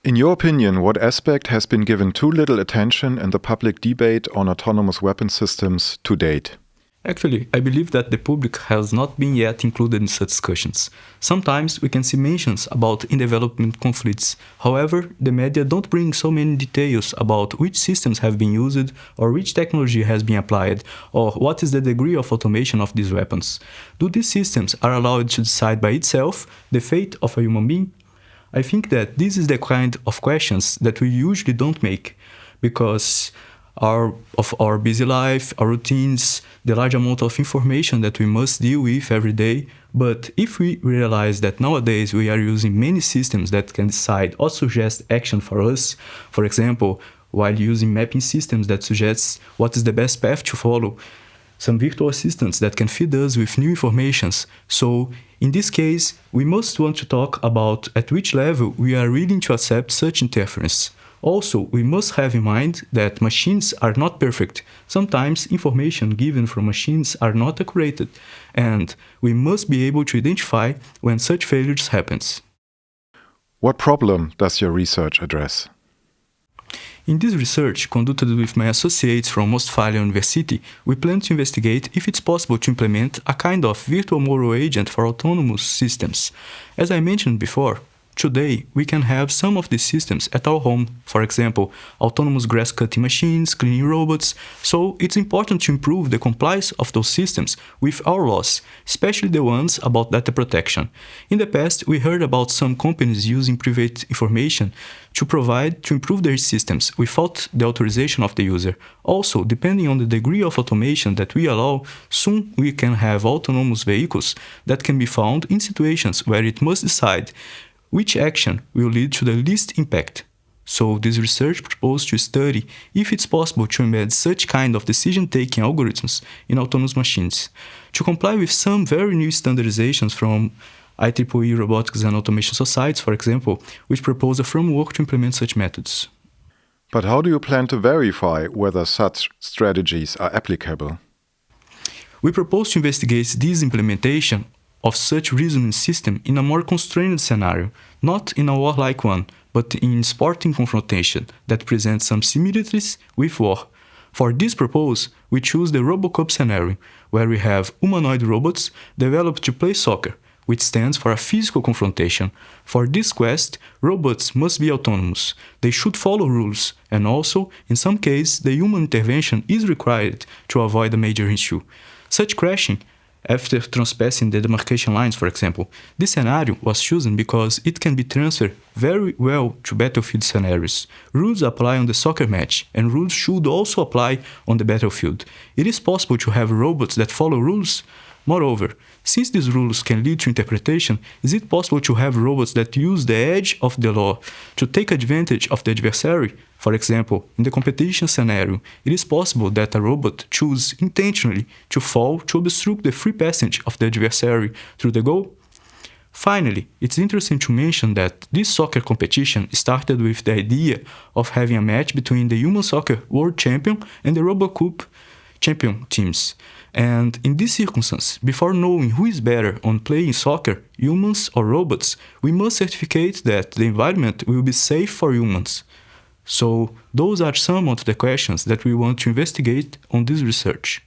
In your opinion, what aspect has been given too little attention in the public debate on autonomous weapon systems to date? Actually, I believe that the public has not been yet included in such discussions. Sometimes we can see mentions about in-development conflicts. However, the media don't bring so many details about which systems have been used, or which technology has been applied, or what is the degree of automation of these weapons. Do these systems are allowed to decide by itself the fate of a human being? I think that this is the kind of questions that we usually don't make, because of our busy life, our routines, the large amount of information that we must deal with every day. But if we realize that nowadays we are using many systems that can decide or suggest action for us, for example, while using mapping systems that suggest what is the best path to follow, some virtual assistants that can feed us with new informations. So, in this case, we must want to talk about at which level we are willing to accept such interference. Also, we must have in mind that machines are not perfect. Sometimes information given from machines are not accurate, and we must be able to identify when such failures happen. What problem does your research address? In this research, conducted with my associates from MeHuCo-Fellow University, we plan to investigate if it's possible to implement a kind of virtual moral agent for autonomous systems. As I mentioned before, today, we can have some of these systems at our home, for example, autonomous grass-cutting machines, cleaning robots, so it's important to improve the compliance of those systems with our laws, especially the ones about data protection. In the past, we heard about some companies using private information to improve their systems without the authorization of the user. Also, depending on the degree of automation that we allow, soon we can have autonomous vehicles that can be found in situations where it must decide which action will lead to the least impact. So this research proposed to study if it's possible to embed such kind of decision-taking algorithms in autonomous machines, to comply with some very new standardizations from IEEE Robotics and Automation Societies, for example, which propose a framework to implement such methods. But how do you plan to verify whether such strategies are applicable? We propose to investigate this implementation of such reasoning system in a more constrained scenario, not in a warlike one, but in sporting confrontation that presents some similarities with war. For this purpose, we choose the RoboCup scenario, where we have humanoid robots developed to play soccer, which stands for a physical confrontation. For this quest, robots must be autonomous. They should follow rules, and also, in some cases, the human intervention is required to avoid a major issue. Such crashing after transpassing the demarcation lines, for example. This scenario was chosen because it can be transferred very well to battlefield scenarios. Rules apply on the soccer match, and rules should also apply on the battlefield. It is possible to have robots that follow rules. Moreover, since these rules can lead to interpretation, is it possible to have robots that use the edge of the law to take advantage of the adversary? For example, in the competition scenario, it is possible that a robot choose intentionally to fall to obstruct the free passage of the adversary through the goal. Finally, it's interesting to mention that this soccer competition started with the idea of having a match between the human soccer world champion and the RoboCup champion teams. And in this circumstance, before knowing who is better on playing soccer, humans or robots, we must certificate that the environment will be safe for humans. So, those are some of the questions that we want to investigate on this research.